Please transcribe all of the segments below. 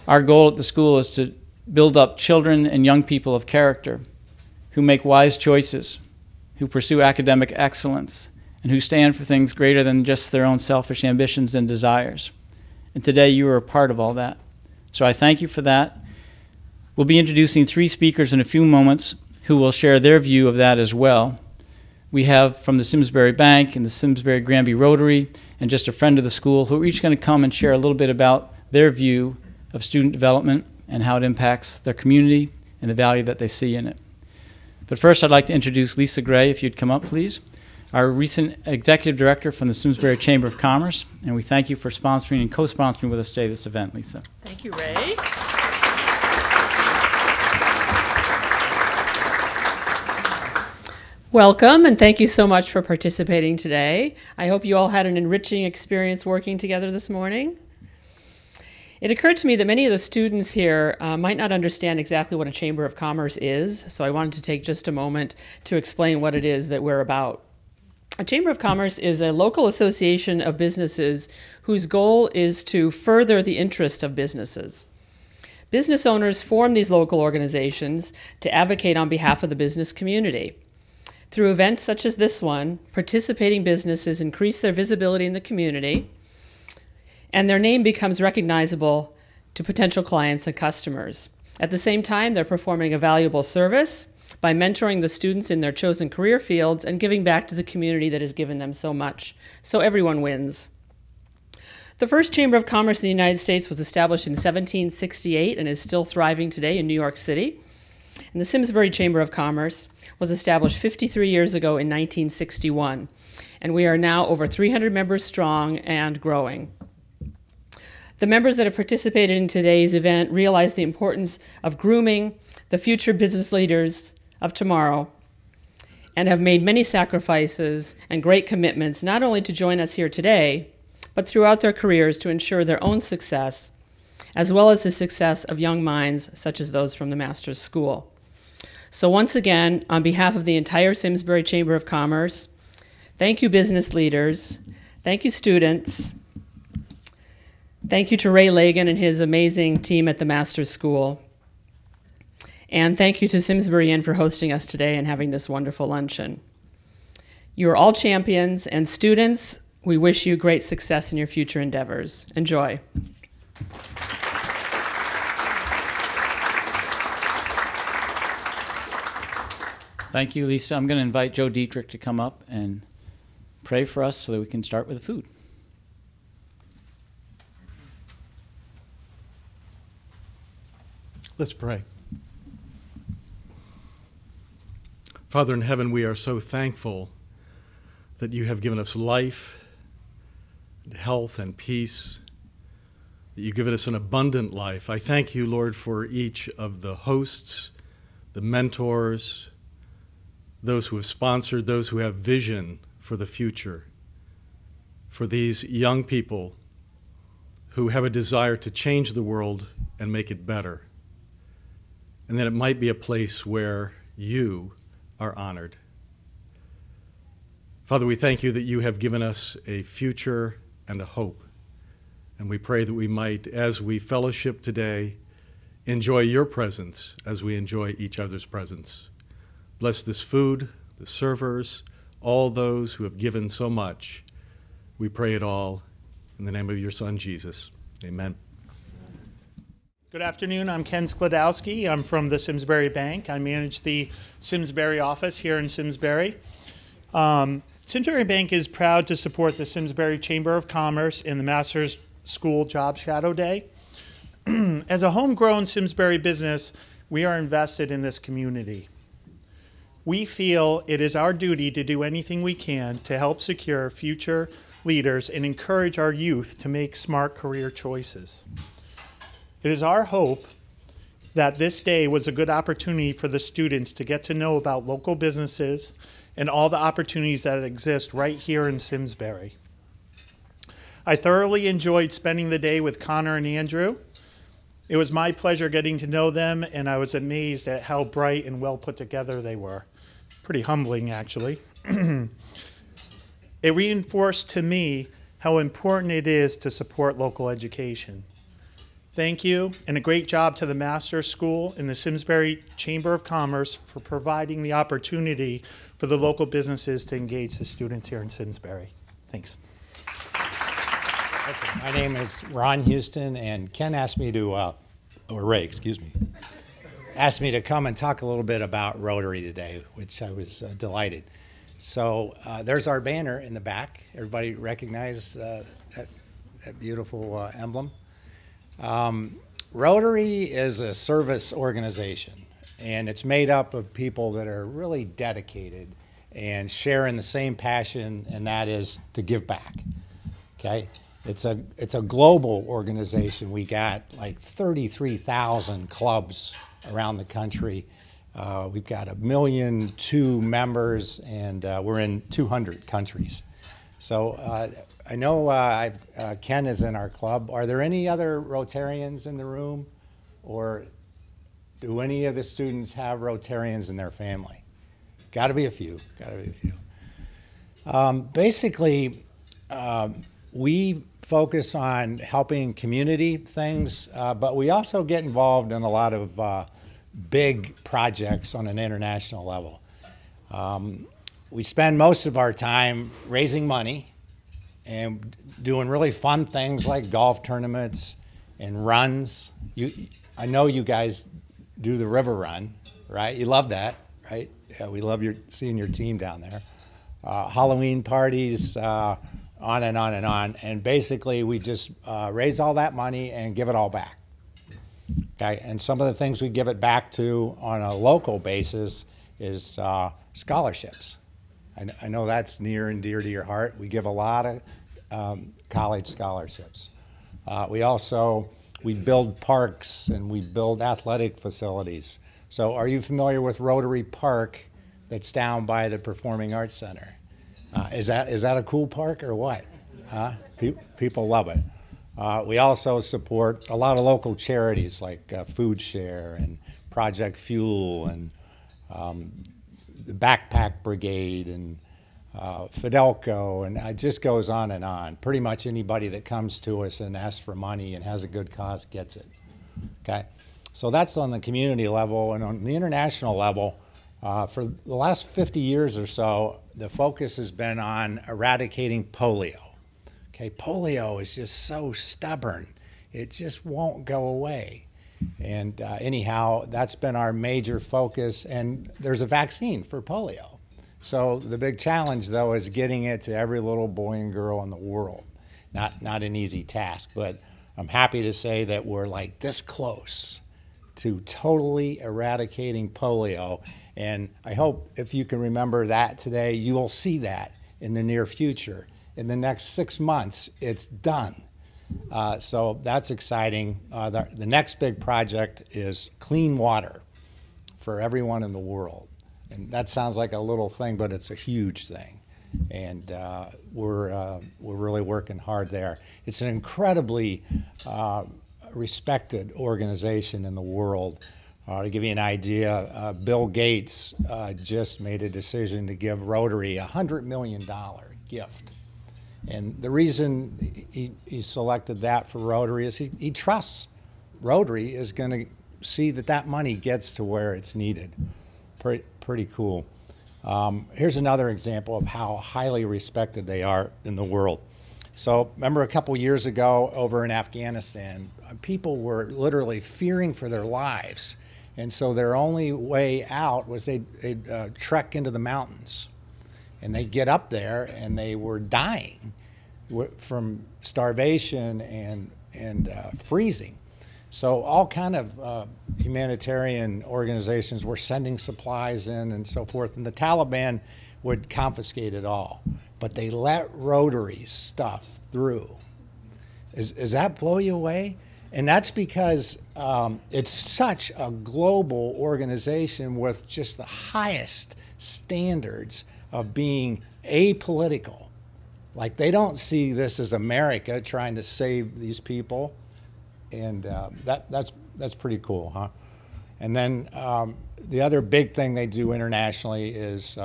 Our goal at the school is to build up children and young people of character who make wise choices, who pursue academic excellence, and who stand for things greater than just their own selfish ambitions and desires. And today you are a part of all that. So I thank you for that. We'll be introducing 3 speakers in a few moments who will share their view of that as well. We have from the Simsbury Bank and the Simsbury Granby Rotary and just a friend of the school who are each going to come and share a little bit about their view of student development and how it impacts their community and the value that they see in it. But first I'd like to introduce Lisa Gray, if you'd come up please, our recent Executive Director from the Simsbury Chamber of Commerce, and we thank you for sponsoring and co-sponsoring with us today this event, Lisa. Thank you, Ray. Welcome, and thank you so much for participating today. I hope you all had an enriching experience working together this morning. It occurred to me that many of the students here might not understand exactly what a Chamber of Commerce is, so I wanted to take just a moment to explain what it is that we're about. A Chamber of Commerce is a local association of businesses whose goal is to further the interest of businesses. Business owners form these local organizations to advocate on behalf of the business community. Through events such as this one, participating businesses increase their visibility in the community, and their name becomes recognizable to potential clients and customers. At the same time, they're performing a valuable service by mentoring the students in their chosen career fields and giving back to the community that has given them so much. So everyone wins. The first Chamber of Commerce in the United States was established in 1768 and is still thriving today in New York City. And the Simsbury Chamber of Commerce was established 53 years ago in 1961. And we are now over 300 members strong and growing. The members that have participated in today's event realize the importance of grooming the future business leaders of tomorrow and have made many sacrifices and great commitments not only to join us here today, but throughout their careers to ensure their own success, as well as the success of young minds such as those from the Master's School. So once again, on behalf of the entire Simsbury Chamber of Commerce, thank you business leaders, thank you students, thank you to Ray Lagan and his amazing team at the Master's School. And thank you to Simsbury Inn for hosting us today and having this wonderful luncheon. You are all champions, and students, we wish you great success in your future endeavors. Enjoy. Thank you, Lisa. I'm going to invite Joe Dietrich to come up and pray for us so that we can start with the food. Let's pray. Father in heaven, we are so thankful that you have given us life, health, and peace, that you've given us an abundant life. I thank you, Lord, for each of the hosts, the mentors, those who have sponsored, those who have vision for the future, for these young people who have a desire to change the world and make it better, and that it might be a place where you are honored. Father, we thank you that you have given us a future and a hope, and we pray that we might, as we fellowship today, enjoy your presence as we enjoy each other's presence. Bless this food, the servers, all those who have given so much. We pray it all in the name of your Son, Jesus. Amen. Good afternoon. I'm Ken Skladowski. I'm from the Simsbury Bank. I manage the Simsbury office here in Simsbury. Simsbury Bank is proud to support the Simsbury Chamber of Commerce in the Master's School Job Shadow Day. As a homegrown Simsbury business, we are invested in this community. We feel it is our duty to do anything we can to help secure future leaders and encourage our youth to make smart career choices. It is our hope that this day was a good opportunity for the students to get to know about local businesses and all the opportunities that exist right here in Simsbury. I thoroughly enjoyed spending the day with Connor and Andrew. It was my pleasure getting to know them, and I was amazed at how bright and well put together they were. Pretty humbling, actually. It reinforced to me how important it is to support local education. Thank you, and a great job to the Master's School and the Simsbury Chamber of Commerce for providing the opportunity for the local businesses to engage the students here in Simsbury. Thanks. Okay, my name is Ron Houston, and Ken asked me to, or Ray, excuse me, asked me to come and talk a little bit about Rotary today, which I was delighted. So there's our banner in the back. Everybody recognize that beautiful emblem? Rotary is a service organization, and it's made up of people that are really dedicated and sharing the same passion, and that is to give back. Okay, it's a global organization. We got like 33,000 clubs around the country. We've got 1.2 million members, and we're in 200 countries. So I know Ken is in our club. Are there any other Rotarians in the room, or do any of the students have Rotarians in their family? Got to be a few. Got to be a few. Basically, we focus on helping community things, but we also get involved in a lot of big projects on an international level. We spend most of our time raising money and doing really fun things like golf tournaments and runs. I know you guys do the river run, right? You love that, right? Yeah, we love seeing your team down there. Halloween parties, on and on and on. And basically, we just raise all that money and give it all back. Okay, and some of the things we give it back to on a local basis is scholarships. I know that's near and dear to your heart. We give a lot of college scholarships. We build parks and we build athletic facilities. So are you familiar with Rotary Park that's down by the Performing Arts Center? Is that a cool park or what? Huh? People love it. We also support a lot of local charities like Food Share and Project Fuel and the Backpack Brigade and Fidelco, and it just goes on and on. Pretty much anybody that comes to us and asks for money and has a good cause gets it. Okay, so that's on the community level. And on the international level, for the last 50 years or so, the focus has been on eradicating polio. Okay, polio is just so stubborn. It just won't go away. And anyhow, that's been our major focus, and there's a vaccine for polio. So the big challenge, though, is getting it to every little boy and girl in the world. Not an easy task, but I'm happy to say that we're like this close to totally eradicating polio. And I hope if you can remember that today, you will see that in the near future. In the next 6 months, it's done. So that's exciting. The next big project is clean water for everyone in the world. And that sounds like a little thing, but it's a huge thing. And we're really working hard there. It's an incredibly respected organization in the world. To give you an idea, Bill Gates just made a decision to give Rotary a $100 million gift. And the reason he selected that for Rotary is he trusts Rotary is going to see that money gets to where it's needed. Pretty cool. Here's another example of how highly respected they are in the world. So remember a couple years ago over in Afghanistan, people were literally fearing for their lives. And so their only way out was they'd trek into the mountains. And they get up there and they were dying from starvation and freezing. So all kind of humanitarian organizations were sending supplies in and so forth, and the Taliban would confiscate it all. But they let Rotary's stuff through. Does that blow you away? And that's because it's such a global organization with just the highest standards of being apolitical. Like, they don't see this as America trying to save these people, and that's pretty cool, huh? And then the other big thing they do internationally is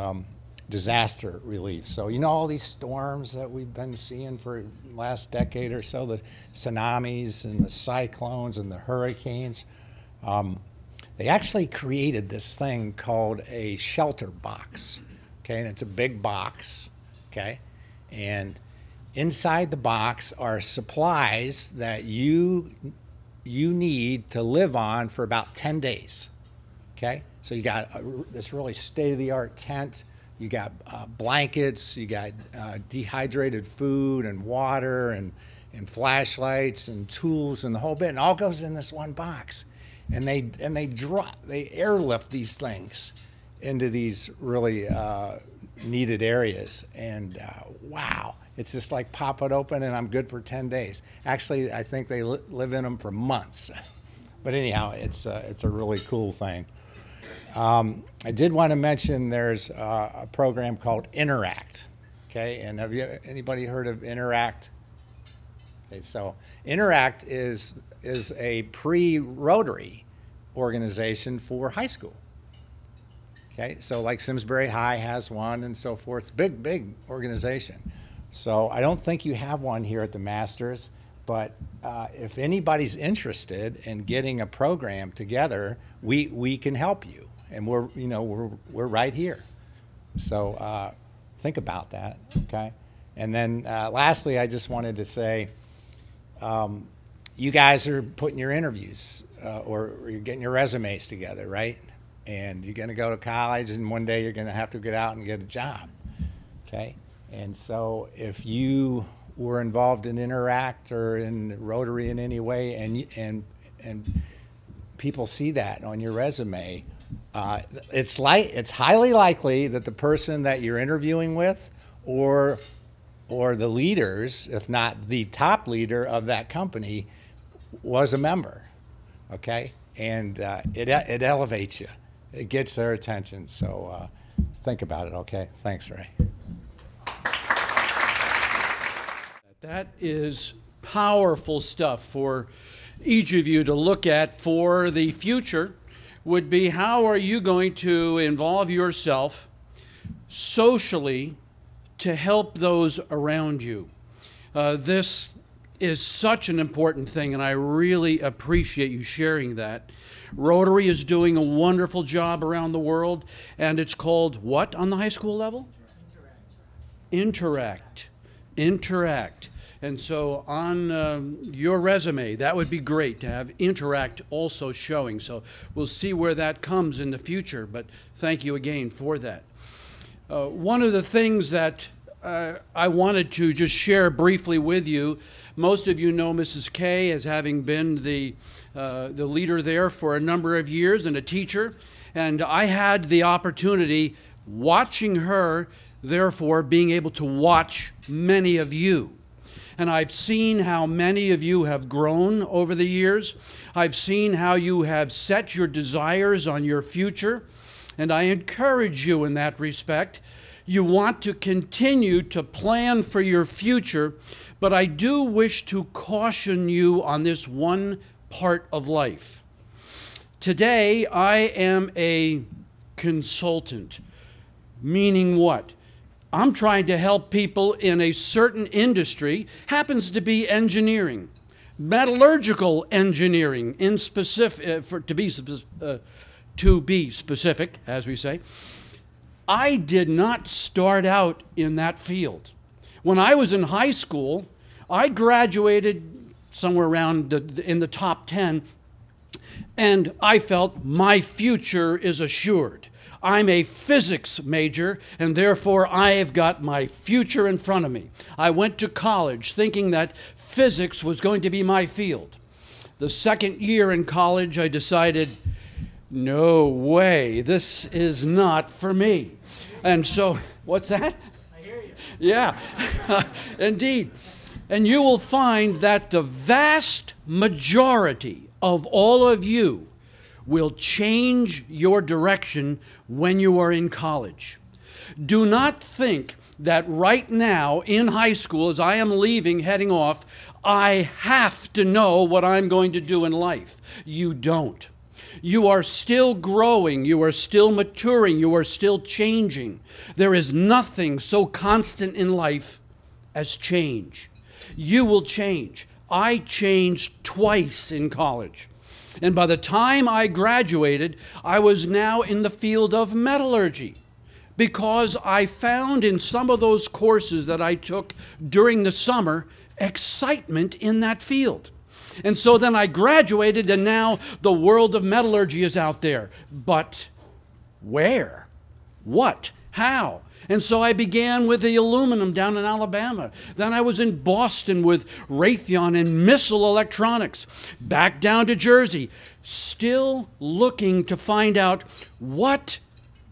disaster relief. So you know all these storms that we've been seeing for the last decade or so, the tsunamis and the cyclones and the hurricanes. They actually created this thing called a shelter box, okay? And it's a big box, okay? And inside the box are supplies that you need to live on for about 10 days, okay? So you got this really state-of-the-art tent, you got blankets, you got dehydrated food and water and flashlights and tools and the whole bit, and all goes in this one box. And they airlift these things into these really needed areas, and wow, it's just like pop it open and I'm good for 10 days. Actually, I think they live in them for months. But anyhow, it's a really cool thing. I did want to mention there's a program called Interact. Okay, and have anybody heard of Interact? Okay, so Interact is a pre-Rotary organization for high school. Okay, so like Simsbury High has one and so forth. Big organization. So I don't think you have one here at the Masters, but if anybody's interested in getting a program together, we can help you, and we're right here. So think about that, okay? And then lastly, I just wanted to say, you guys are putting your interviews or you're getting your resumes together, right? And you're going to go to college, and one day you're going to have to get out and get a job, okay? And so if you were involved in Interact or in Rotary in any way, and people see that on your resume, it's highly likely that the person that you're interviewing with, or the leaders, if not the top leader of that company, was a member, okay? And it elevates you. It gets their attention. So think about it, okay? Thanks, Ray. That is powerful stuff for each of you to look at for the future. Would be, how are you going to involve yourself socially to help those around you? This is such an important thing, and I really appreciate you sharing that. Rotary is doing a wonderful job around the world, and it's called what on the high school level? Interact. Interact. And so on your resume, that would be great to have Interact also showing. So we'll see where that comes in the future, but thank you again for that. One of the things that I wanted to just share briefly with you, most of you know Mrs. Kay as having been the leader there for a number of years and a teacher, and I had the opportunity watching her, therefore being able to watch many of you. And I've seen how many of you have grown over the years. I've seen how you have set your desires on your future, and I encourage you in that respect. You want to continue to plan for your future, but I do wish to caution you on this one part of life. Today, I am a consultant, meaning what? I'm trying to help people in a certain industry, happens to be engineering, metallurgical engineering, in specific, to be specific, as we say. I did not start out in that field. When I was in high school, I graduated somewhere around in the top 10, and I felt my future is assured. I'm a physics major, and therefore I've got my future in front of me. I went to college thinking that physics was going to be my field. The second year in college, I decided, no way, this is not for me. And so, what's that? I hear you. Yeah, indeed. And you will find that the vast majority of all of you will change your direction when you are in college. Do not think that right now in high school, as I am leaving, heading off, I have to know what I'm going to do in life. You don't. You are still growing. You are still maturing. You are still changing. There is nothing so constant in life as change. You will change. I changed twice in college. And by the time I graduated, I was now in the field of metallurgy, because I found in some of those courses that I took during the summer excitement in that field. And so then I graduated, and now the world of metallurgy is out there. But where? What? How? And so I began with the aluminum down in Alabama. Then I was in Boston with Raytheon and missile electronics. Back down to Jersey, still looking to find out what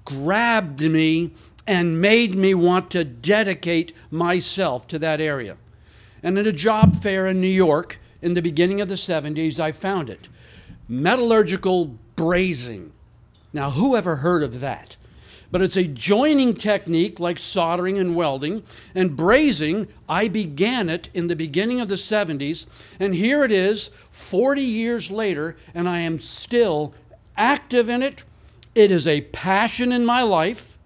grabbed me and made me want to dedicate myself to that area. And at a job fair in New York in the beginning of the 70s, I found it. Metallurgical brazing. Now, who ever heard of that? But it's a joining technique like soldering and welding. And brazing, I began it in the beginning of the 70s. And here it is, 40 years later, and I am still active in it. It is a passion in my life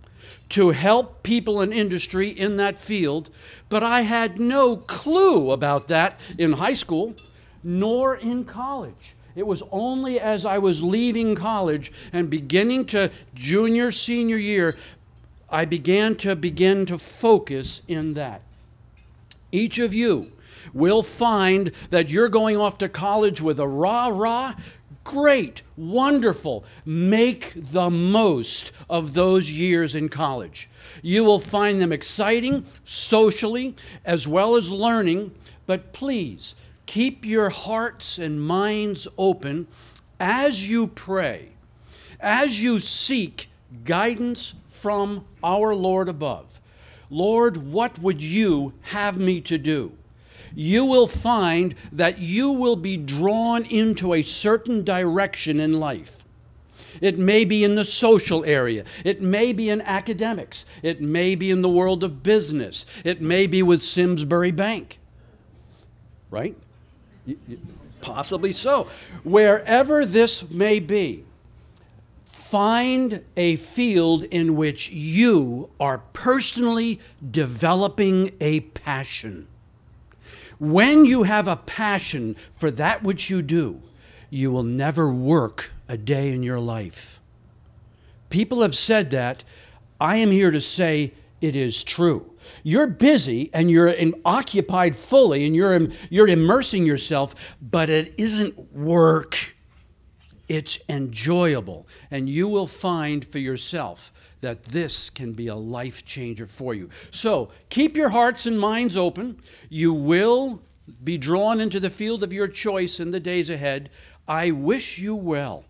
to help people in industry in that field. But I had no clue about that in high school, nor in college. It was only as I was leaving college and beginning to junior, senior year, I began to focus in that. Each of you will find that you're going off to college with a rah-rah. Great, wonderful. Make the most of those years in college. You will find them exciting, socially, as well as learning, but please, keep your hearts and minds open as you pray, as you seek guidance from our Lord above. Lord, what would you have me to do? You will find that you will be drawn into a certain direction in life. It may be in the social area. It may be in academics. It may be in the world of business. It may be with Simsbury Bank. Right? Possibly so. Wherever this may be, find a field in which you are personally developing a passion. When you have a passion for that which you do, you will never work a day in your life. People have said that. I am here to say it is true. You're busy and you're occupied fully and you're immersing yourself, but it isn't work. It's enjoyable. And you will find for yourself that this can be a life changer for you. So keep your hearts and minds open. You will be drawn into the field of your choice in the days ahead. I wish you well.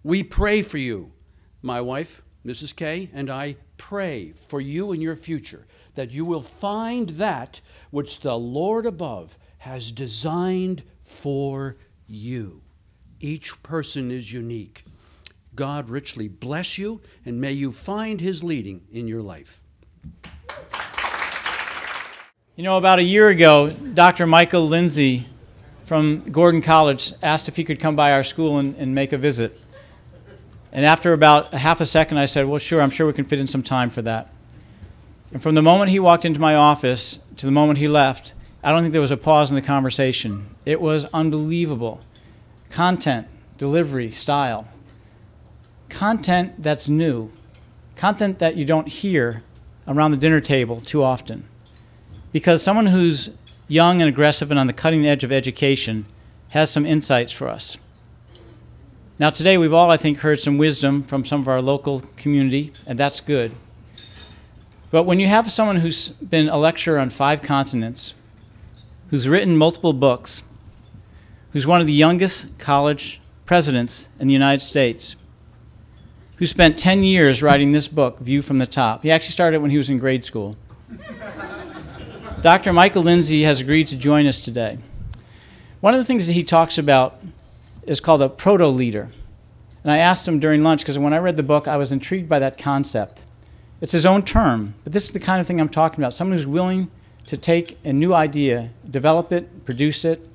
We pray for you. My wife, Mrs. K, and I pray for you and your future, that you will find that which the Lord above has designed for you. Each person is unique. God richly bless you, and may you find his leading in your life. You know, about a year ago, Dr. Michael Lindsay from Gordon College asked if he could come by our school and make a visit. And after about a half a second, I said, well, sure, I'm sure we can fit in some time for that. And from the moment he walked into my office to the moment he left, I don't think there was a pause in the conversation. It was unbelievable. Content, delivery, style. Content that's new. Content that you don't hear around the dinner table too often. Because someone who's young and aggressive and on the cutting edge of education has some insights for us. Now today we've all, I think, heard some wisdom from some of our local community, and that's good. But when you have someone who's been a lecturer on 5 continents, who's written multiple books, who's one of the youngest college presidents in the United States, who spent 10 years writing this book, View from the Top. He actually started when he was in grade school. Dr. Michael Lindsay has agreed to join us today. One of the things that he talks about is called a proto-leader. And I asked him during lunch, because when I read the book, I was intrigued by that concept. It's his own term, but this is the kind of thing I'm talking about. Someone who's willing to take a new idea, develop it, produce it,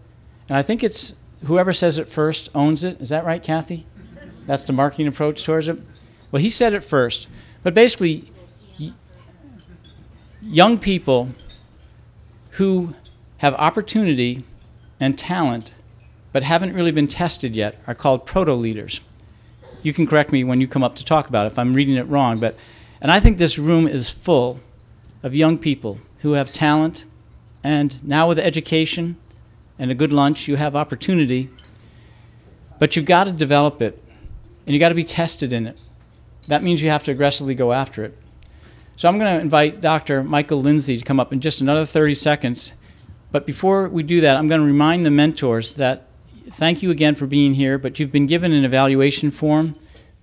and I think it's whoever says it first owns it. Is that right, Kathy? That's the marketing approach towards it. Well, he said it first. But basically, young people who have opportunity and talent but haven't really been tested yet are called proto-leaders. You can correct me when you come up to talk about it if I'm reading it wrong. And I think this room is full of young people who have talent, and now with education and a good lunch, you have opportunity, but you've got to develop it, and you've got to be tested in it. That means you have to aggressively go after it. So I'm going to invite Dr. Michael Lindsay to come up in just another 30 seconds. But before we do that, I'm going to remind the mentors that thank you again for being here, but you've been given an evaluation form.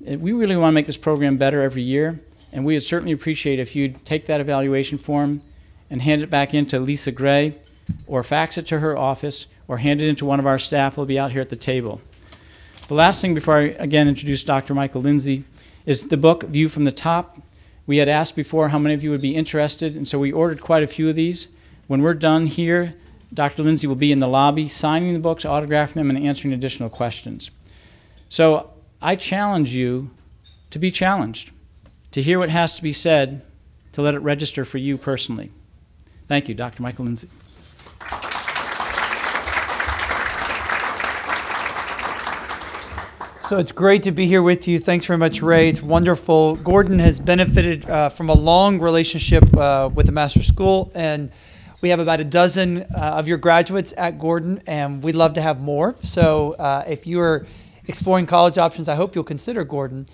We really want to make this program better every year, and we would certainly appreciate if you'd take that evaluation form and hand it back in to Lisa Gray, or fax it to her office, or hand it into one of our staff who will be out here at the table. The last thing before I again introduce Dr. Michael Lindsay is the book View from the Top. We had asked before how many of you would be interested, and so we ordered quite a few of these. When we're done here, Dr. Lindsay will be in the lobby signing the books, autographing them, and answering additional questions. So I challenge you to be challenged, to hear what has to be said, to let it register for you personally. Thank you, Dr. Michael Lindsay. So it's great to be here with you. Thanks very much, Ray. It's wonderful. Gordon has benefited from a long relationship with the Master's School, and we have about a dozen of your graduates at Gordon, and we'd love to have more. So if you're exploring college options, I hope you'll consider Gordon.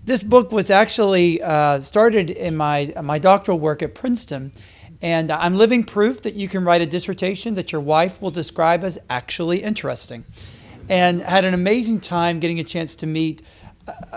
This book was actually started in my doctoral work at Princeton, and I'm living proof that you can write a dissertation that your wife will describe as actually interesting. And had an amazing time getting a chance to meet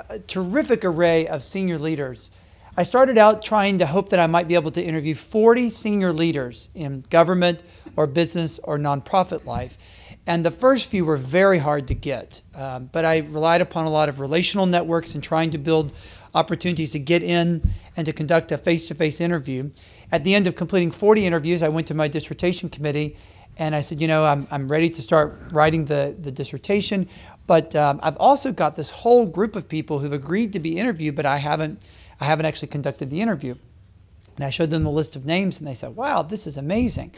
a terrific array of senior leaders. I started out trying to hope that I might be able to interview 40 senior leaders in government or business or nonprofit life. And the first few were very hard to get. But I relied upon a lot of relational networks and trying to build opportunities to get in and to conduct a face-to-face interview. At the end of completing 40 interviews, I went to my dissertation committee and I said, you know, I'm ready to start writing the dissertation, but I've also got this whole group of people who've agreed to be interviewed, but I haven't actually conducted the interview. And I showed them the list of names, and they said, wow, this is amazing.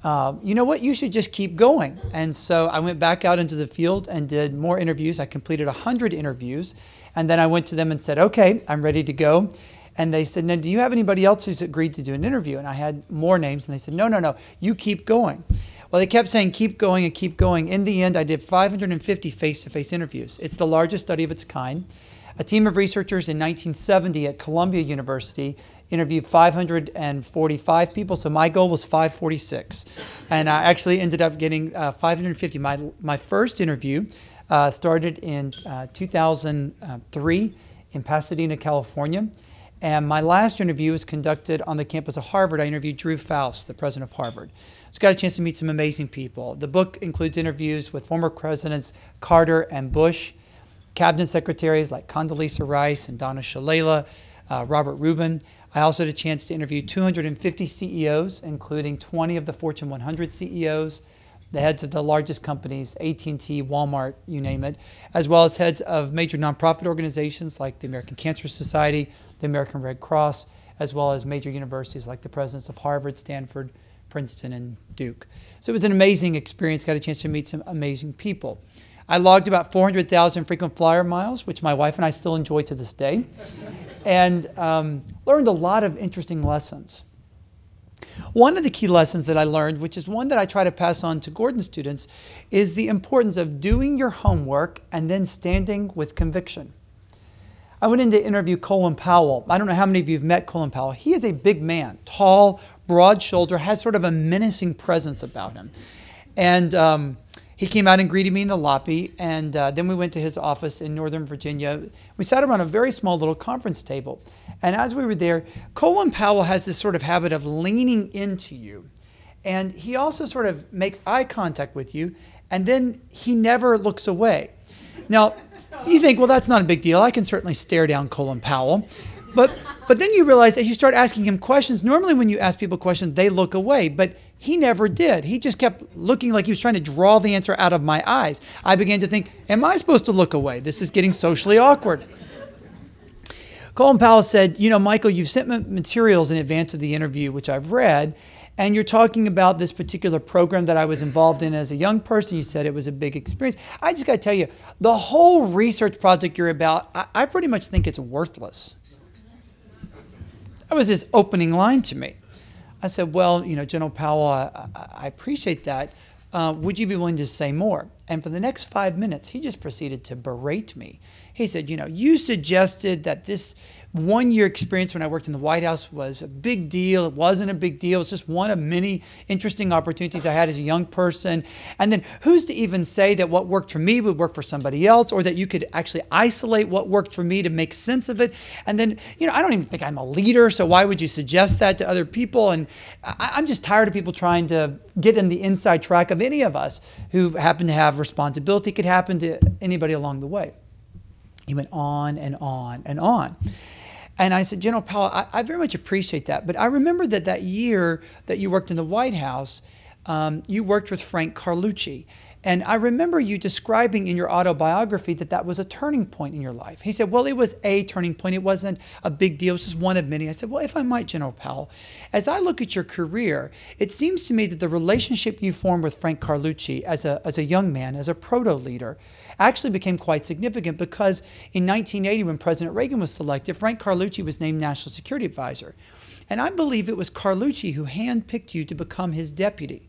You know what, you should just keep going. And so I went back out into the field and did more interviews. I completed 100 interviews, and then I went to them and said, okay, I'm ready to go. And they said, now, do you have anybody else who's agreed to do an interview? And I had more names, and they said, no, you keep going. Well, they kept saying, keep going and keep going. In the end, I did 550 face-to-face interviews. It's the largest study of its kind. A team of researchers in 1970 at Columbia University interviewed 545 people, so my goal was 546. And I actually ended up getting 550. My first interview started in 2003 in Pasadena, California. And my last interview was conducted on the campus of Harvard. I interviewed Drew Faust, the president of Harvard. So got a chance to meet some amazing people. The book includes interviews with former presidents Carter and Bush, cabinet secretaries like Condoleezza Rice and Donna Shalala, Robert Rubin. I also had a chance to interview 250 CEOs, including 20 of the Fortune 100 CEOs, the heads of the largest companies, AT&T, Walmart, you name it, as well as heads of major nonprofit organizations like the American Cancer Society, the American Red Cross, as well as major universities like the presidents of Harvard, Stanford, Princeton, and Duke. So it was an amazing experience, got a chance to meet some amazing people. I logged about 400,000 frequent flyer miles, which my wife and I still enjoy to this day, and learned a lot of interesting lessons. One of the key lessons that I learned, which is one that I try to pass on to Gordon students, is the importance of doing your homework and then standing with conviction. I went in to interview Colin Powell. I don't know how many of you have met Colin Powell. He is a big man, tall, broad-shouldered, has sort of a menacing presence about him. And he came out and greeted me in the lobby, and then we went to his office in Northern Virginia. We sat around a very small little conference table. And as we were there, Colin Powell has this sort of habit of leaning into you. And he also sort of makes eye contact with you, and then he never looks away. Now, you think, well, that's not a big deal. I can certainly stare down Colin Powell. But then you realize as you start asking him questions, normally when you ask people questions, they look away, but he never did. He just kept looking like he was trying to draw the answer out of my eyes. I began to think, am I supposed to look away? This is getting socially awkward. Colin Powell said, you know, Michael, you've sent me materials in advance of the interview, which I've read, and you're talking about this particular program that I was involved in as a young person. You said it was a big experience. I just got to tell you, the whole research project you're about, I pretty much think it's worthless. That was his opening line to me. I said, well, you know, General Powell, I appreciate that. Would you be willing to say more? And for the next 5 minutes, he just proceeded to berate me. He said, you know, you suggested that this one-year experience when I worked in the White House was a big deal. It wasn't a big deal. It's just one of many interesting opportunities I had as a young person. And then who's to even say that what worked for me would work for somebody else, or that you could actually isolate what worked for me to make sense of it? And then, you know, I don't even think I'm a leader, so why would you suggest that to other people? And I'm just tired of people trying to get in the inside track of any of us who happen to have responsibility. It could happen to anybody along the way. He went on and on and on. And I said, General Powell, I very much appreciate that. But I remember that year that you worked in the White House, you worked with Frank Carlucci. And I remember you describing in your autobiography that was a turning point in your life. He said, well, it was a turning point. It wasn't a big deal. It was just one of many. I said, well, if I might, General Powell, as I look at your career, it seems to me that the relationship you formed with Frank Carlucci as a young man, as a proto-leader, actually became quite significant because in 1980, when President Reagan was selected, Frank Carlucci was named National Security Advisor. And I believe it was Carlucci who handpicked you to become his deputy.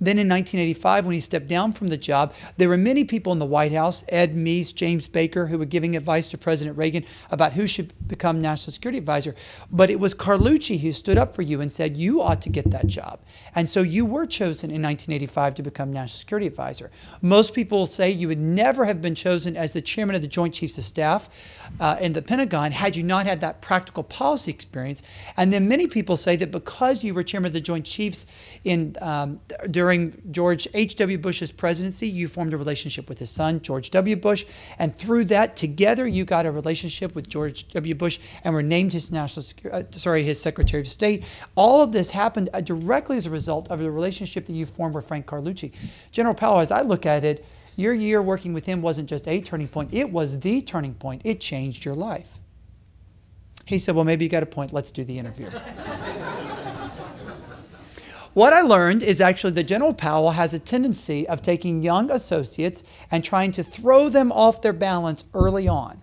Then in 1985, when he stepped down from the job, there were many people in the White House, Ed Meese, James Baker, who were giving advice to President Reagan about who should become National Security Advisor. But it was Carlucci who stood up for you and said, you ought to get that job. And so you were chosen in 1985 to become National Security Advisor. Most people say you would never have been chosen as the chairman of the Joint Chiefs of Staff in the Pentagon had you not had that practical policy experience. And then many people say that because you were chairman of the Joint Chiefs during George H.W. Bush's presidency, you formed a relationship with his son, George W. Bush, and through that, together, you got a relationship with George W. Bush and were named his his Secretary of State. All of this happened directly as a result of the relationship that you formed with Frank Carlucci. General Powell, as I look at it, your year working with him wasn't just a turning point, it was the turning point. It changed your life. He said, well, maybe you got a point. Let's do the interview. What I learned is actually that General Powell has a tendency of taking young associates and trying to throw them off their balance early on.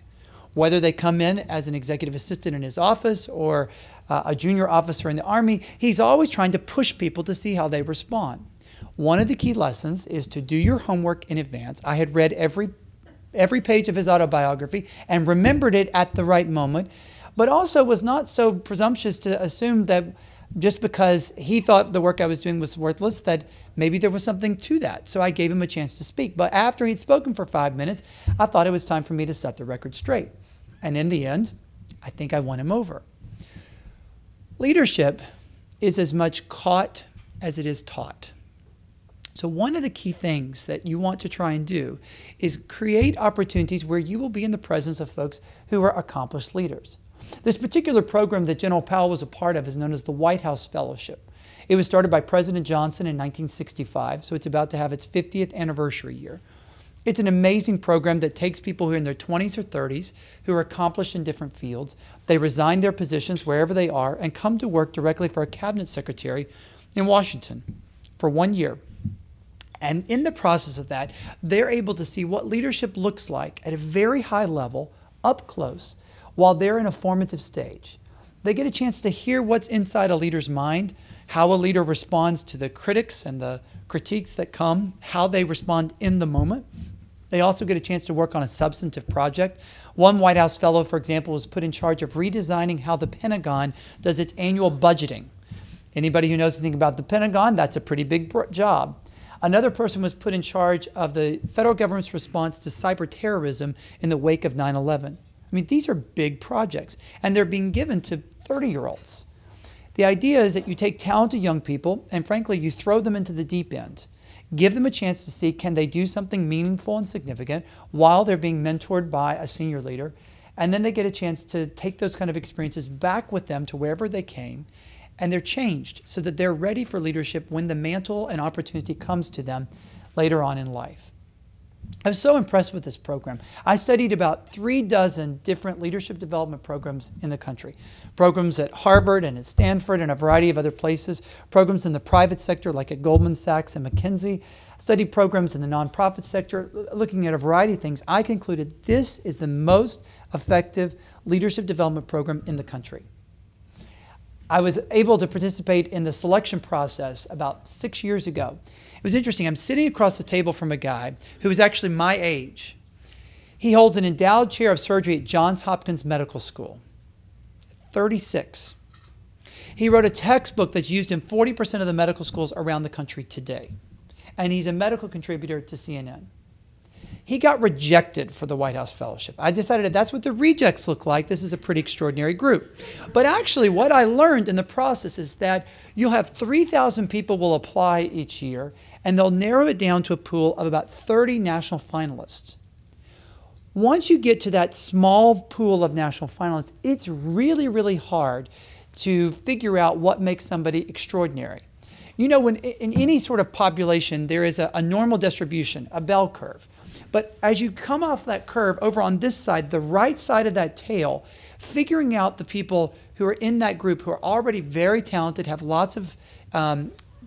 Whether they come in as an executive assistant in his office or a junior officer in the Army, he's always trying to push people to see how they respond. One of the key lessons is to do your homework in advance. I had read every page of his autobiography and remembered it at the right moment, but also was not so presumptuous to assume that just because he thought the work I was doing was worthless, that maybe there was something to that. So I gave him a chance to speak. But after he'd spoken for 5 minutes, I thought it was time for me to set the record straight. And in the end, I think I won him over. Leadership is as much caught as it is taught. So one of the key things that you want to try and do is create opportunities where you will be in the presence of folks who are accomplished leaders. This particular program that General Powell was a part of is known as the White House Fellowship. It was started by President Johnson in 1965, so it's about to have its 50th anniversary year. It's an amazing program that takes people who are in their 20s or 30s who are accomplished in different fields. They resign their positions wherever they are and come to work directly for a cabinet secretary in Washington for 1 year. And in the process of that, they're able to see what leadership looks like at a very high level, up close, while they're in a formative stage. They get a chance to hear what's inside a leader's mind, how a leader responds to the critics and the critiques that come, how they respond in the moment. They also get a chance to work on a substantive project. One White House fellow, for example, was put in charge of redesigning how the Pentagon does its annual budgeting. Anybody who knows anything about the Pentagon, that's a pretty big job. Another person was put in charge of the federal government's response to cyber terrorism in the wake of 9/11. I mean, these are big projects, and they're being given to 30-year-olds. The idea is that you take talented young people, and frankly, you throw them into the deep end. Give them a chance to see, can they do something meaningful and significant while they're being mentored by a senior leader? And then they get a chance to take those kind of experiences back with them to wherever they came, and they're changed so that they're ready for leadership when the mantle and opportunity comes to them later on in life. I was so impressed with this program. I studied about 36 different leadership development programs in the country. Programs at Harvard and at Stanford and a variety of other places. Programs in the private sector like at Goldman Sachs and McKinsey. I studied programs in the nonprofit sector, looking at a variety of things. I concluded this is the most effective leadership development program in the country. I was able to participate in the selection process about 6 years ago. It was interesting. I'm sitting across the table from a guy who is actually my age. He holds an endowed chair of surgery at Johns Hopkins Medical School, 36. He wrote a textbook that's used in 40% of the medical schools around the country today. And he's a medical contributor to CNN. He got rejected for the White House Fellowship. I decided that's what the rejects look like. This is a pretty extraordinary group. But actually, what I learned in the process is that you'll have 3,000 people will apply each year, and they'll narrow it down to a pool of about 30 national finalists. Once you get to that small pool of national finalists, it's really, really hard to figure out what makes somebody extraordinary. You know, when in any sort of population, there is a normal distribution, a bell curve. But as you come off that curve, over on this side, the right side of that tail, figuring out the people who are in that group who are already very talented, have lots of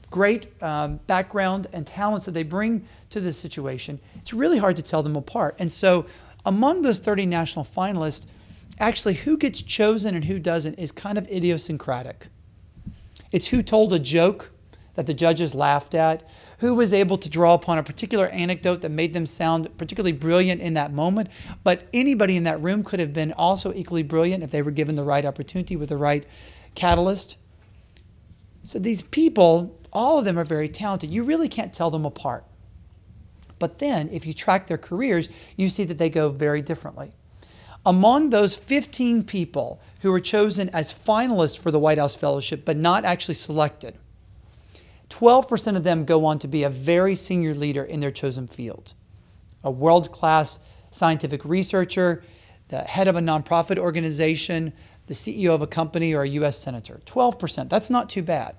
great background and talents that they bring to this situation, it's really hard to tell them apart. And so among those 30 national finalists, actually who gets chosen and who doesn't is kind of idiosyncratic. It's who told a joke that the judges laughed at, who was able to draw upon a particular anecdote that made them sound particularly brilliant in that moment. But anybody in that room could have been also equally brilliant if they were given the right opportunity with the right catalyst. So these people, all of them are very talented. You really can't tell them apart. But then if you track their careers, you see that they go very differently. Among those 15 people who were chosen as finalists for the White House Fellowship but not actually selected, 12% of them go on to be a very senior leader in their chosen field. A world-class scientific researcher, the head of a nonprofit organization, the CEO of a company, or a U.S. senator. 12%, that's not too bad.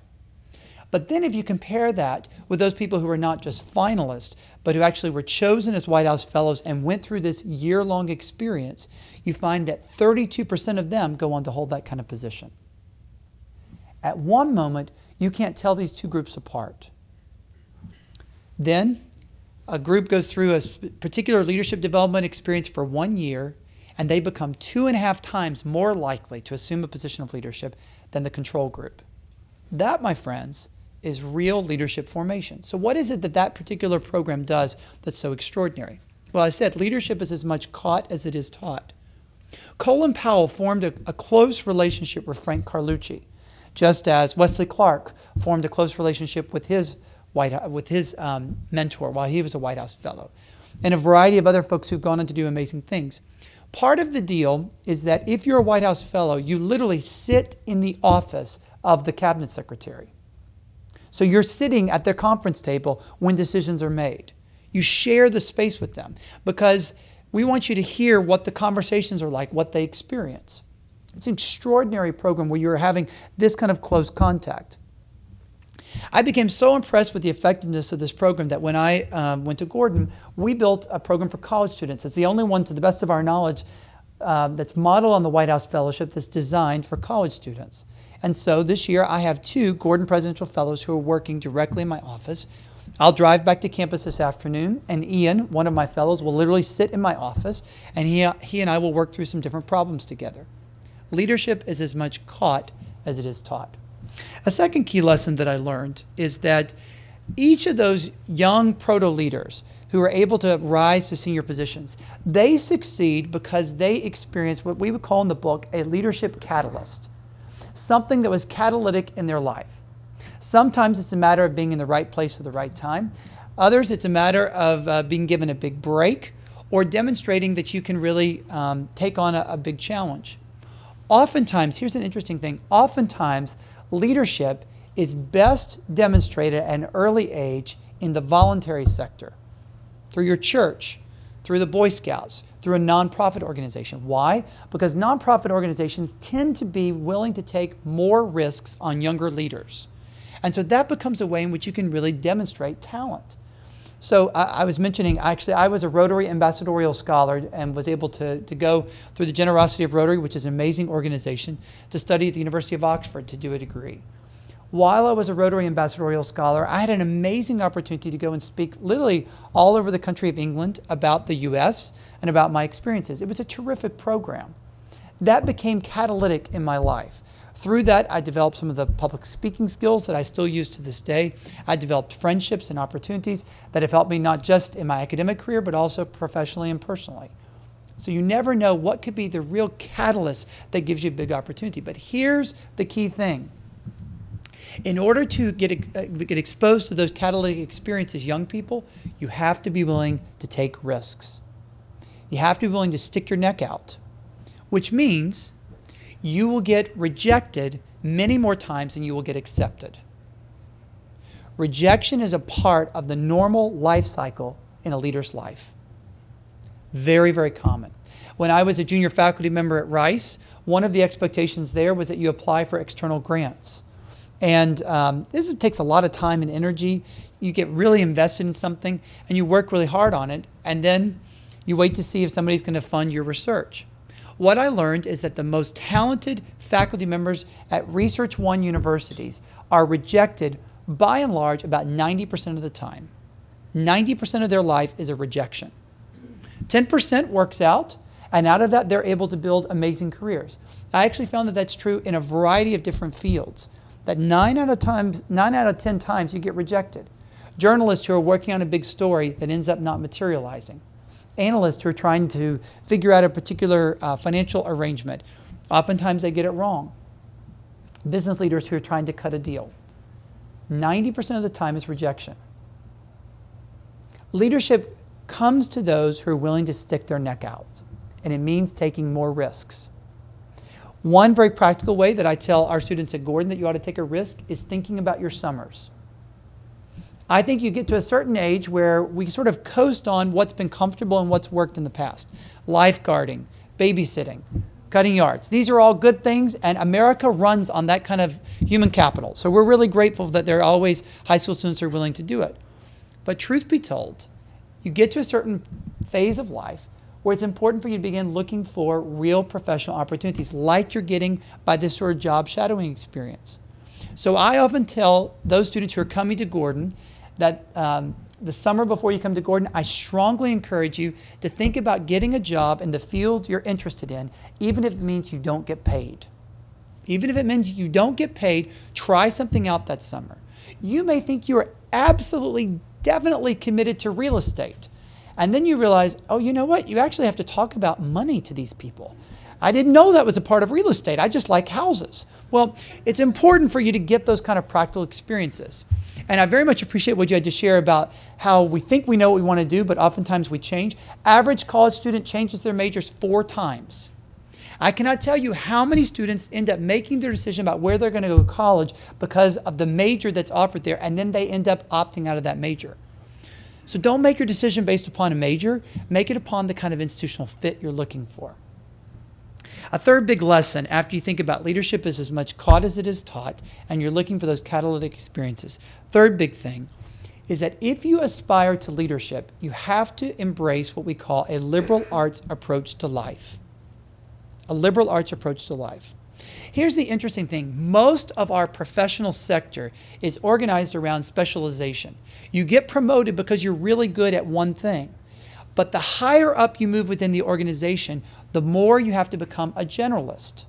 But then if you compare that with those people who are not just finalists, but who actually were chosen as White House Fellows and went through this year-long experience, you find that 32% of them go on to hold that kind of position. At one moment, you can't tell these two groups apart. Then a group goes through a particular leadership development experience for 1 year, and they become 2.5 times more likely to assume a position of leadership than the control group. That, my friends, is real leadership formation. So what is it that that particular program does that's so extraordinary? Well, I said leadership is as much caught as it is taught. Colin Powell formed a close relationship with Frank Carlucci, just as Wesley Clark formed a close relationship with his mentor while he was a White House Fellow, and a variety of other folks who've gone on to do amazing things. Part of the deal is that if you're a White House Fellow, you literally sit in the office of the Cabinet Secretary. So you're sitting at their conference table when decisions are made. You share the space with them because we want you to hear what the conversations are like, what they experience. It's an extraordinary program where you're having this kind of close contact. I became so impressed with the effectiveness of this program that when I went to Gordon, we built a program for college students. It's the only one, to the best of our knowledge, that's modeled on the White House Fellowship that's designed for college students. And so this year I have 2 Gordon Presidential Fellows who are working directly in my office. I'll drive back to campus this afternoon, and Ian, one of my fellows, will literally sit in my office, and he and I will work through some different problems together. Leadership is as much caught as it is taught. A second key lesson that I learned is that each of those young proto-leaders who are able to rise to senior positions, they succeed because they experience what we would call in the book a leadership catalyst, something that was catalytic in their life. Sometimes it's a matter of being in the right place at the right time. Others, it's a matter of being given a big break or demonstrating that you can really take on a big challenge. Oftentimes, here's an interesting thing, oftentimes leadership is best demonstrated at an early age in the voluntary sector, through your church, through the Boy Scouts, through a nonprofit organization. Why? Because nonprofit organizations tend to be willing to take more risks on younger leaders. And so that becomes a way in which you can really demonstrate talent. So I was mentioning, actually, I was a Rotary Ambassadorial Scholar and was able to go through the generosity of Rotary, which is an amazing organization, to study at the University of Oxford to do a degree. While I was a Rotary Ambassadorial Scholar, I had an amazing opportunity to go and speak literally all over the country of England about the US and about my experiences. It was a terrific program. That became catalytic in my life. Through that, I developed some of the public speaking skills that I still use to this day. I developed friendships and opportunities that have helped me not just in my academic career, but also professionally and personally. So you never know what could be the real catalyst that gives you a big opportunity. But here's the key thing. In order to get exposed to those catalytic experiences, young people, you have to be willing to take risks. You have to be willing to stick your neck out, which means you will get rejected many more times than you will get accepted. Rejection is a part of the normal life cycle in a leader's life. Very, very common. When I was a junior faculty member at Rice, one of the expectations there was that you apply for external grants. And this takes a lot of time and energy. You get really invested in something and you work really hard on it, and then you wait to see if somebody's going to fund your research. What I learned is that the most talented faculty members at Research One universities are rejected by and large about 90% of the time. 90% of their life is a rejection. 10% works out, and out of that they're able to build amazing careers. I actually found that that's true in a variety of different fields, that 9 out of 10 times you get rejected. Journalists who are working on a big story that ends up not materializing. Analysts who are trying to figure out a particular financial arrangement. Oftentimes they get it wrong. Business leaders who are trying to cut a deal. 90% of the time is rejection. Leadership comes to those who are willing to stick their neck out, and it means taking more risks. One very practical way that I tell our students at Gordon that you ought to take a risk is thinking about your summers. I think you get to a certain age where we sort of coast on what's been comfortable and what's worked in the past. Lifeguarding, babysitting, cutting yards. These are all good things, and America runs on that kind of human capital. So we're really grateful that there are always high school students who are willing to do it. But truth be told, you get to a certain phase of life where it's important for you to begin looking for real professional opportunities like you're getting by this sort of job shadowing experience. So I often tell those students who are coming to Gordon that the summer before you come to Gordon, I strongly encourage you to think about getting a job in the field you're interested in, even if it means you don't get paid. Even if it means you don't get paid, try something out that summer. You may think you are absolutely, definitely committed to real estate. And then you realize, oh, you know what? You actually have to talk about money to these people. I didn't know that was a part of real estate. I just like houses. Well, it's important for you to get those kind of practical experiences. And I very much appreciate what you had to share about how we think we know what we want to do, but oftentimes we change. Average college student changes their majors 4 times. I cannot tell you how many students end up making their decision about where they're going to go to college because of the major that's offered there, and then they end up opting out of that major. So don't make your decision based upon a major. Make it upon the kind of institutional fit you're looking for. A third big lesson after you think about leadership is as much caught as it is taught, and you're looking for those catalytic experiences. Third big thing is that if you aspire to leadership, you have to embrace what we call a liberal arts approach to life. A liberal arts approach to life. Here's the interesting thing. Most of our professional sector is organized around specialization. You get promoted because you're really good at one thing. But the higher up you move within the organization, the more you have to become a generalist.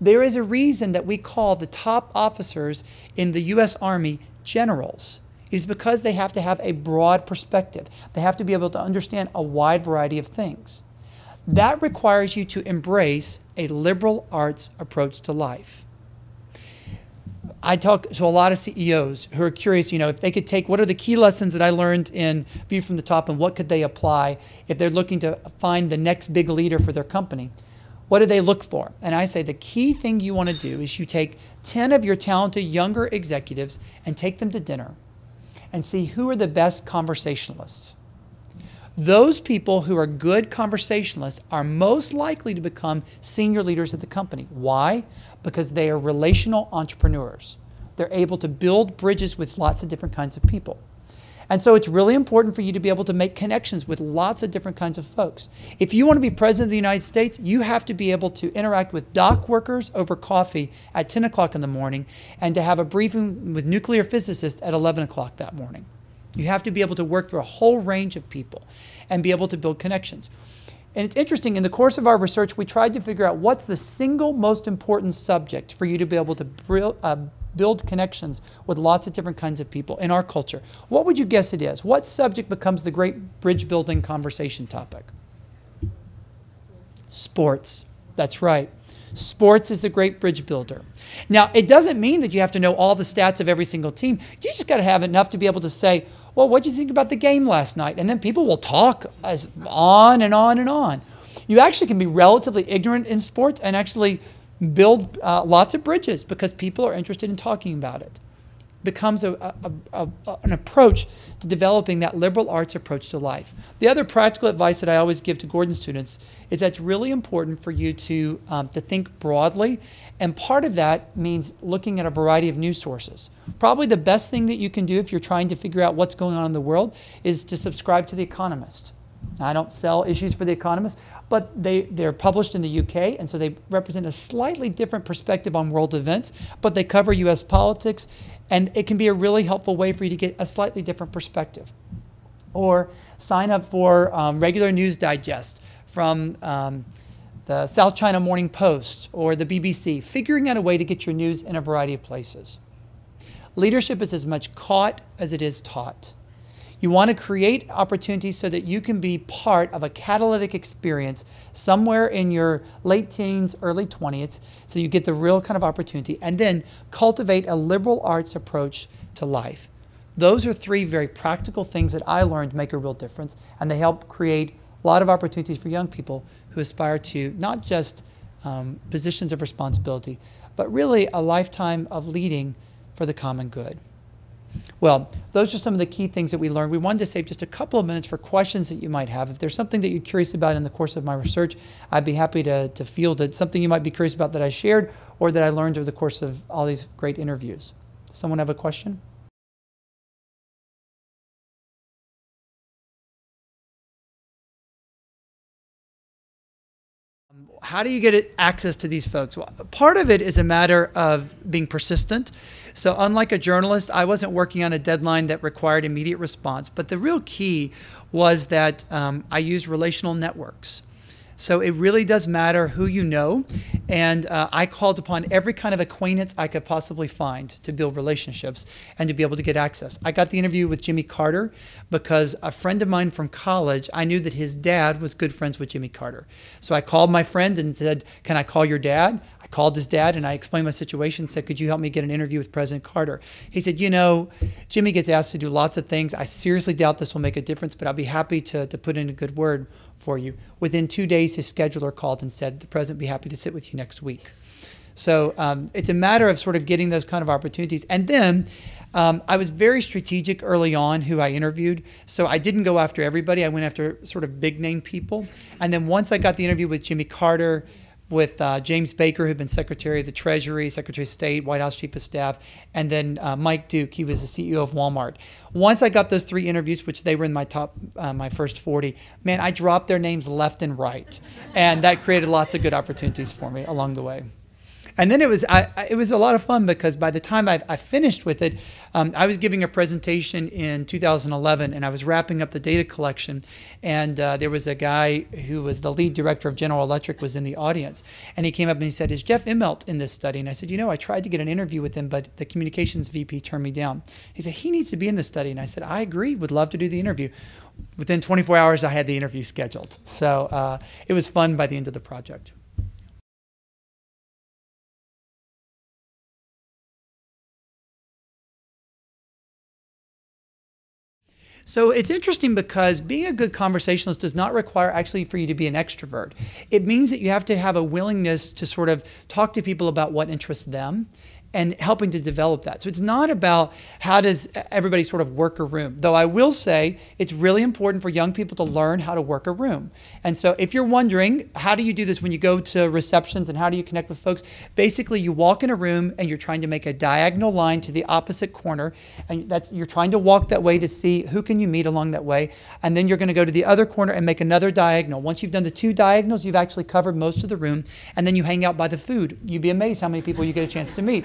There is a reason that we call the top officers in the U.S. Army generals. It is because they have to have a broad perspective. They have to be able to understand a wide variety of things. That requires you to embrace a liberal arts approach to life. I talk to a lot of CEOs who are curious, if they could take what are the key lessons that I learned in View from the Top and what could they apply if they're looking to find the next big leader for their company. What do they look for? And I say the key thing you want to do is you take 10 of your talented younger executives and take them to dinner and see who are the best conversationalists. Those people who are good conversationalists are most likely to become senior leaders at the company. Why? Because they are relational entrepreneurs. They're able to build bridges with lots of different kinds of people. And so it's really important for you to be able to make connections with lots of different kinds of folks. If you want to be president of the United States, you have to be able to interact with dock workers over coffee at 10 o'clock in the morning and to have a briefing with nuclear physicists at 11 o'clock that morning. You have to be able to work through a whole range of people and be able to build connections. And it's interesting, in the course of our research, we tried to figure out what's the single most important subject for you to be able to build connections with lots of different kinds of people in our culture. What would you guess it is? What subject becomes the great bridge building conversation topic? Sports. That's right. Sports is the great bridge builder. Now, it doesn't mean that you have to know all the stats of every single team. You just got to have enough to be able to say, well, what did you think about the game last night? And then people will talk on and on and on. You actually can be relatively ignorant in sports and actually build lots of bridges because people are interested in talking about it. Becomes an approach to developing that liberal arts approach to life. The other practical advice that I always give to Gordon students is that it's really important for you to think broadly, and part of that means looking at a variety of news sources. Probably the best thing that you can do if you're trying to figure out what's going on in the world is to subscribe to The Economist. Now, I don't sell issues for The Economist, but they're published in the UK, and so they represent a slightly different perspective on world events, but they cover US politics, and it can be a really helpful way for you to get a slightly different perspective. Or sign up for regular news digest from the South China Morning Post or the BBC, figuring out a way to get your news in a variety of places. Leadership is as much caught as it is taught. You want to create opportunities so that you can be part of a catalytic experience somewhere in your late teens, early 20s, so you get the real kind of opportunity, and then cultivate a liberal arts approach to life. Those are three very practical things that I learned make a real difference, and they help create a lot of opportunities for young people who aspire to not just positions of responsibility, but really a lifetime of leading for the common good. Well, those are some of the key things that we learned. We wanted to save just a couple of minutes for questions that you might have. If there's something that you're curious about in the course of my research, I'd be happy to field it. Something you might be curious about that I shared or that I learned over the course of all these great interviews. Does someone have a question? How do you get access to these folks? Well, part of it is a matter of being persistent. So unlike a journalist, I wasn't working on a deadline that required immediate response. But the real key was that I used relational networks. So it really does matter who you know. And I called upon every kind of acquaintance I could possibly find to build relationships and to be able to get access. I got the interview with Jimmy Carter because a friend of mine from college, I knew that his dad was good friends with Jimmy Carter. So I called my friend and said, can I call your dad? I called his dad and I explained my situation and said, could you help me get an interview with President Carter? He said, you know, Jimmy gets asked to do lots of things. I seriously doubt this will make a difference, but I'll be happy to put in a good word for you. Within 2 days, his scheduler called and said, the president would be happy to sit with you next week. So it's a matter of sort of getting those kind of opportunities. And then I was very strategic early on who I interviewed. So I didn't go after everybody. I went after sort of big name people. And then once I got the interview with Jimmy Carter, with James Baker, who'd been Secretary of the Treasury, Secretary of State, White House Chief of Staff, and then Mike Duke, he was the CEO of Walmart. Once I got those 3 interviews, which they were in my top, my first 40, man, I dropped their names left and right. And that created lots of good opportunities for me along the way. And then it was a lot of fun because by the time I finished with it, I was giving a presentation in 2011 and I was wrapping up the data collection, and there was a guy who was the lead director of General Electric was in the audience, and he came up and he said, is Jeff Immelt in this study? And I said, you know, I tried to get an interview with him, but the communications VP turned me down. He said, he needs to be in this study. And I said, I agree, would love to do the interview. Within 24 hours, I had the interview scheduled. So it was fun by the end of the project. So it's interesting because being a good conversationalist does not require actually for you to be an extrovert. It means that you have to have a willingness to sort of talk to people about what interests them and helping to develop that. So it's not about how does everybody sort of work a room. Though I will say it's really important for young people to learn how to work a room. And so if you're wondering, how do you do this when you go to receptions and how do you connect with folks? Basically, you walk in a room and you're trying to make a diagonal line to the opposite corner. And you're trying to walk that way to see who can you meet along that way. And then you're going to go to the other corner and make another diagonal. Once you've done the 2 diagonals, you've actually covered most of the room. And then you hang out by the food. You'd be amazed how many people you get a chance to meet.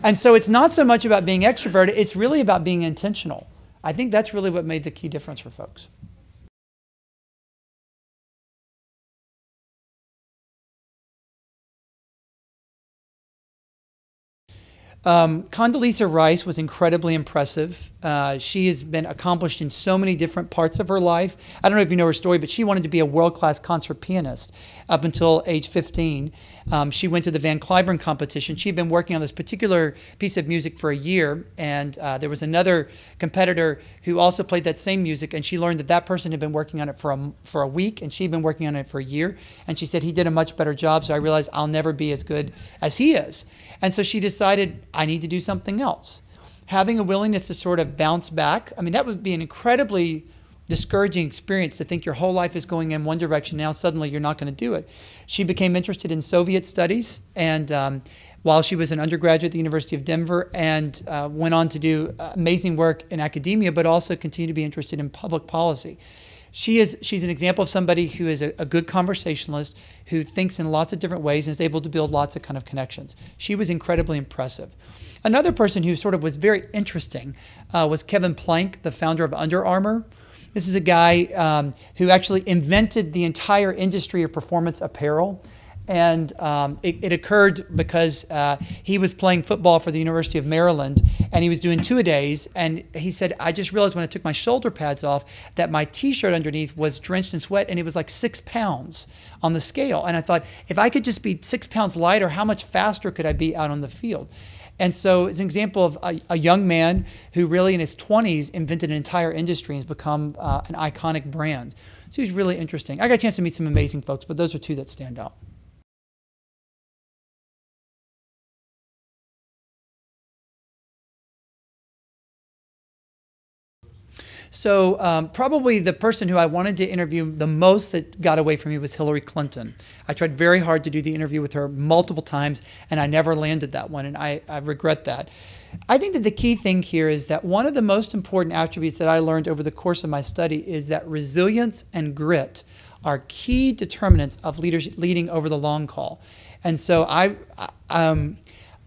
And so it's not so much about being extroverted, it's really about being intentional. I think that's really what made the key difference for folks. Condoleezza Rice was incredibly impressive. She has been accomplished in so many different parts of her life. I don't know if you know her story, but she wanted to be a world-class concert pianist up until age 15. She went to the Van Cliburn competition. She'd been working on this particular piece of music for a year, and there was another competitor who also played that same music, and she learned that that person had been working on it for a week, and she'd been working on it for a year. And she said, he did a much better job, so I realized I'll never be as good as he is. And so she decided, I need to do something else. Having a willingness to sort of bounce back, I mean, that would be an incredibly discouraging experience to think your whole life is going in one direction, now suddenly you're not going to do it. She became interested in Soviet studies, and while she was an undergraduate at the University of Denver, and went on to do amazing work in academia, but also continued to be interested in public policy. She's an example of somebody who is a good conversationalist, who thinks in lots of different ways and is able to build lots of kind of connections. She was incredibly impressive. Another person who sort of was very interesting was Kevin Plank, the founder of Under Armour. This is a guy who actually invented the entire industry of performance apparel. And it occurred because he was playing football for the University of Maryland, and he was doing 2-a-days, and he said, I just realized when I took my shoulder pads off that my t-shirt underneath was drenched in sweat, and it was like 6 pounds on the scale. And I thought, if I could just be 6 pounds lighter, how much faster could I be out on the field? And so it's an example of a young man who really in his 20s invented an entire industry and has become an iconic brand. So he's really interesting. I got a chance to meet some amazing folks, but those are 2 that stand out. So probably the person who I wanted to interview the most that got away from me was Hillary Clinton. I tried very hard to do the interview with her multiple times, and I never landed that one, and I regret that. I think that the key thing here is that one of the most important attributes that I learned over the course of my study is that resilience and grit are key determinants of leading over the long haul. And so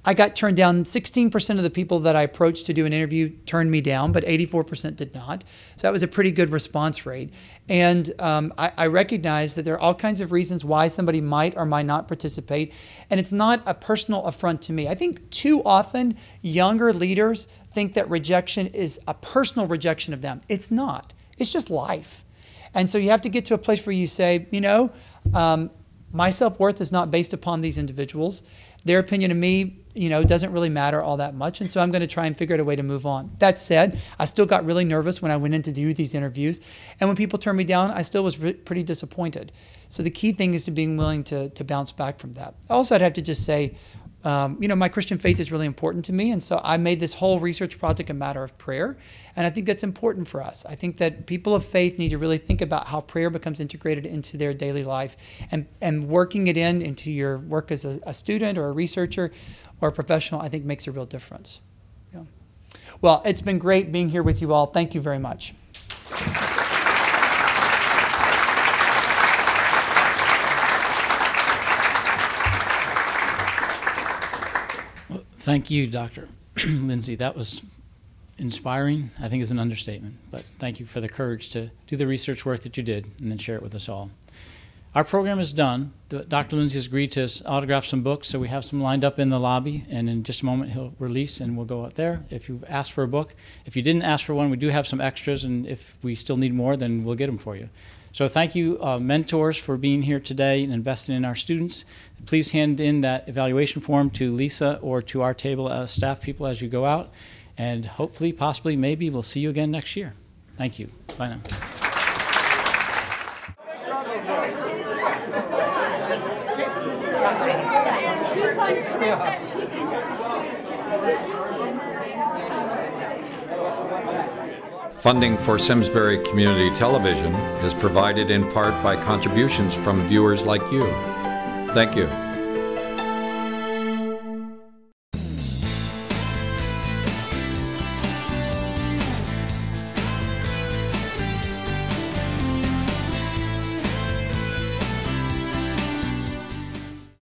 I got turned down. 16% of the people that I approached to do an interview turned me down, but 84% did not. So that was a pretty good response rate. And I recognize that there are all kinds of reasons why somebody might or might not participate. And it's not a personal affront to me. I think too often younger leaders think that rejection is a personal rejection of them. It's not. It's just life. And so you have to get to a place where you say, you know, my self-worth is not based upon these individuals. Their opinion of me, you know, doesn't really matter all that much, and so I'm going to try and figure out a way to move on. That said, I still got really nervous when I went in to do these interviews, and when people turned me down, I still was pretty disappointed. So the key thing is to being willing to bounce back from that. Also, I'd have to just say, you know, my Christian faith is really important to me, and so I made this whole research project a matter of prayer, and I think that's important for us. I think that people of faith need to really think about how prayer becomes integrated into their daily life, and working it into your work as a student or a researcher or a professional, I think makes a real difference. Yeah. Well, it's been great being here with you all. Thank you very much. Well, thank you, Dr. Lindsay. That was inspiring, I think is an understatement, but thank you for the courage to do the research work that you did and then share it with us all. Our program is done. Dr. Lindsay has agreed to autograph some books, so we have some lined up in the lobby, and in just a moment he'll release and we'll go out there if you've asked for a book. If you didn't ask for one, we do have some extras, and if we still need more, then we'll get them for you. So thank you, mentors, for being here today and investing in our students. Please hand in that evaluation form to Lisa or to our table as staff people as you go out, and hopefully, possibly, maybe we'll see you again next year. Thank you. Bye now. Yeah. Funding for Simsbury Community Television is provided in part by contributions from viewers like you. Thank you.